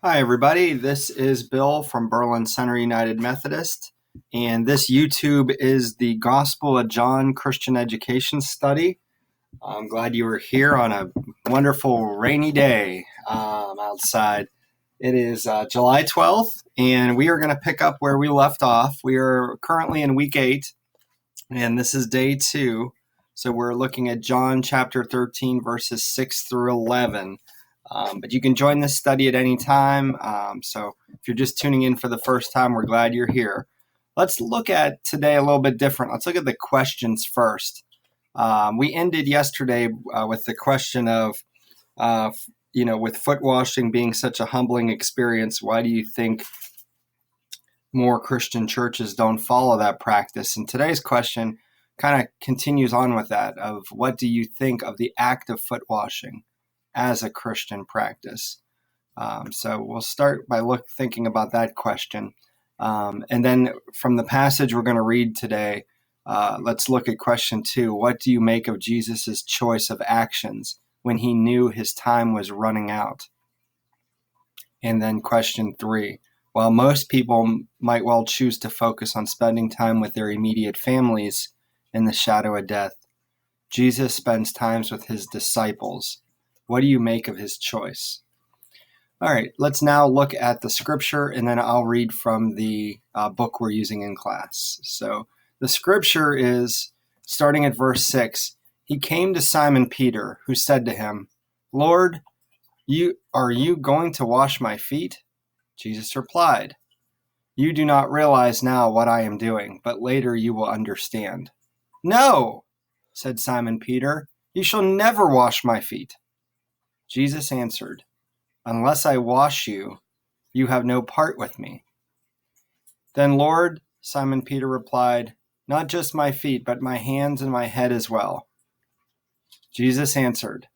Hi, everybody. This is Bill from Berlin Center United Methodist, and this YouTube is the Gospel of John Christian Education Study. I'm glad you were here on a wonderful rainy day outside. It is July 12th, and we are going to pick up where we left off. We are currently in week 8, and this is day 2. So we're looking at John chapter 13, verses 6 through 11. But you can join this study at any time. So if you're just tuning in for the first time, we're glad you're here. Let's look at today a little bit different. Let's look at the questions first. We ended yesterday with the question of, with foot washing being such a humbling experience, why do you think more Christian churches don't follow that practice? And today's question kind of continues on with that of what do you think of the act of foot washing as a Christian practice? So we'll start by thinking about that question. And then from the passage we're going to read today, let's look at question 2. What do you make of Jesus' choice of actions when he knew his time was running out? And then question 3. While most people might well choose to focus on spending time with their immediate families in the shadow of death, Jesus spends times with his disciples. What do you make of his choice? All right, let's now look at the scripture, and then I'll read from the book we're using in class. So the scripture is, starting at verse 6, he came to Simon Peter, who said to him, "Lord, are you going to wash my feet?" Jesus replied, "You do not realize now what I am doing, but later you will understand." "No," said Simon Peter, "you shall never wash my feet." Jesus answered, "Unless I wash you, you have no part with me." "Then, Lord," Simon Peter replied, "not just my feet, but my hands and my head as well." Jesus answered,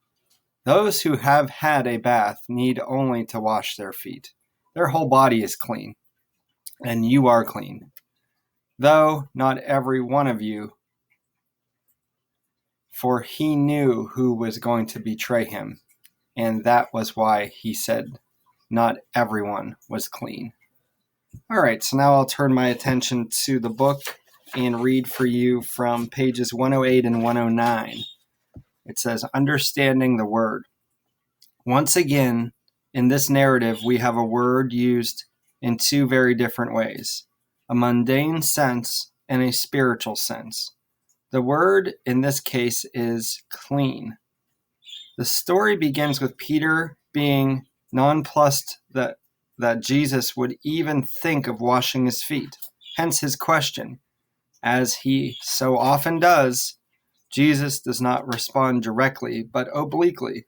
"Those who have had a bath need only to wash their feet. Their whole body is clean, and you are clean, though not every one of you." For he knew who was going to betray him. And that was why he said not everyone was clean. All right, so now I'll turn my attention to the book and read for you from pages 108 and 109. It says, Understanding the Word. Once again, in this narrative, we have a word used in 2 very different ways, a mundane sense and a spiritual sense. The word in this case is clean. The story begins with Peter being nonplussed that Jesus would even think of washing his feet, hence his question. As he so often does, Jesus does not respond directly, but obliquely.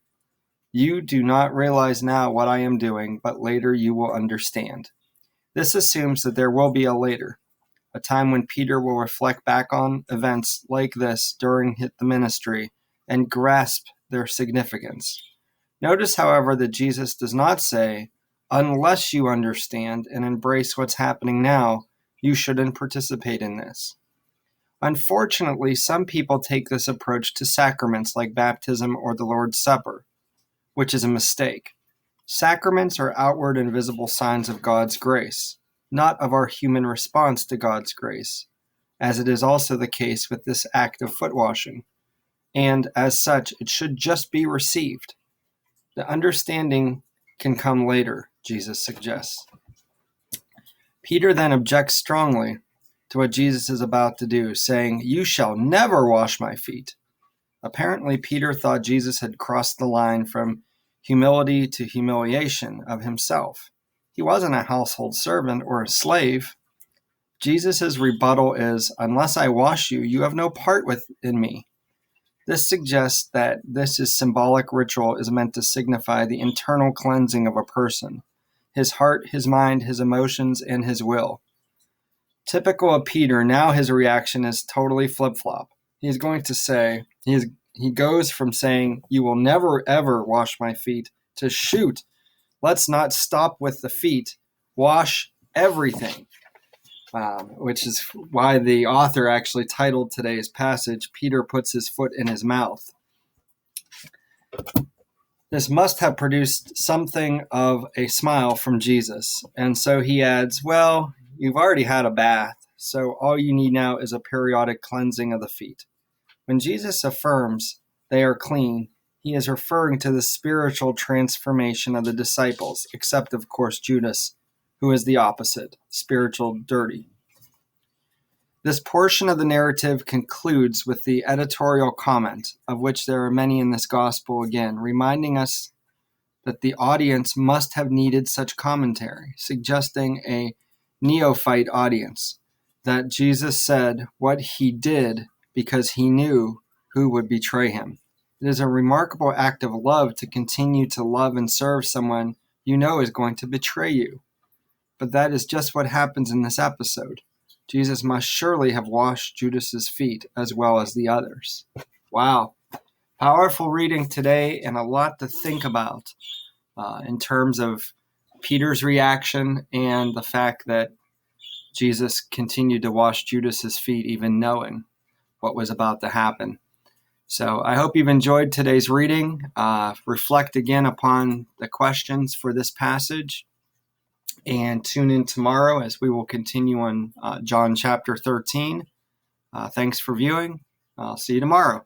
"You do not realize now what I am doing, but later you will understand." This assumes that there will be a later, a time when Peter will reflect back on events like this during the ministry and grasp their significance. Notice, however, that Jesus does not say, unless you understand and embrace what's happening now, you shouldn't participate in this. Unfortunately, some people take this approach to sacraments like baptism or the Lord's Supper, which is a mistake. Sacraments are outward and visible signs of God's grace, not of our human response to God's grace, as it is also the case with this act of foot washing. And as such, it should just be received. The understanding can come later, Jesus suggests. Peter then objects strongly to what Jesus is about to do, saying, "You shall never wash my feet." Apparently, Peter thought Jesus had crossed the line from humility to humiliation of himself. He wasn't a household servant or a slave. Jesus' rebuttal is, "Unless I wash you, you have no part in me." This suggests that this symbolic ritual is meant to signify the internal cleansing of a person, his heart, his mind, his emotions, and his will. Typical of Peter, now his reaction is totally flip-flop. He's going to say, he goes from saying, "You will never ever wash my feet," to "Shoot, let's not stop with the feet, wash everything." Which is why the author actually titled today's passage, "Peter Puts His Foot in His Mouth." This must have produced something of a smile from Jesus. And so he adds, well, you've already had a bath, so all you need now is a periodic cleansing of the feet. When Jesus affirms they are clean, he is referring to the spiritual transformation of the disciples, except, of course, Judas, who is the opposite, spiritual dirty. This portion of the narrative concludes with the editorial comment, of which there are many in this gospel again, reminding us that the audience must have needed such commentary, suggesting a neophyte audience, that Jesus said what he did because he knew who would betray him. It is a remarkable act of love to continue to love and serve someone you know is going to betray you. But that is just what happens in this episode. Jesus must surely have washed Judas's feet as well as the others. Wow. Powerful reading today and a lot to think about in terms of Peter's reaction and the fact that Jesus continued to wash Judas's feet even knowing what was about to happen. So I hope you've enjoyed today's reading. Reflect again upon the questions for this passage and tune in tomorrow as we will continue on John chapter 13. Thanks for viewing. I'll see you tomorrow.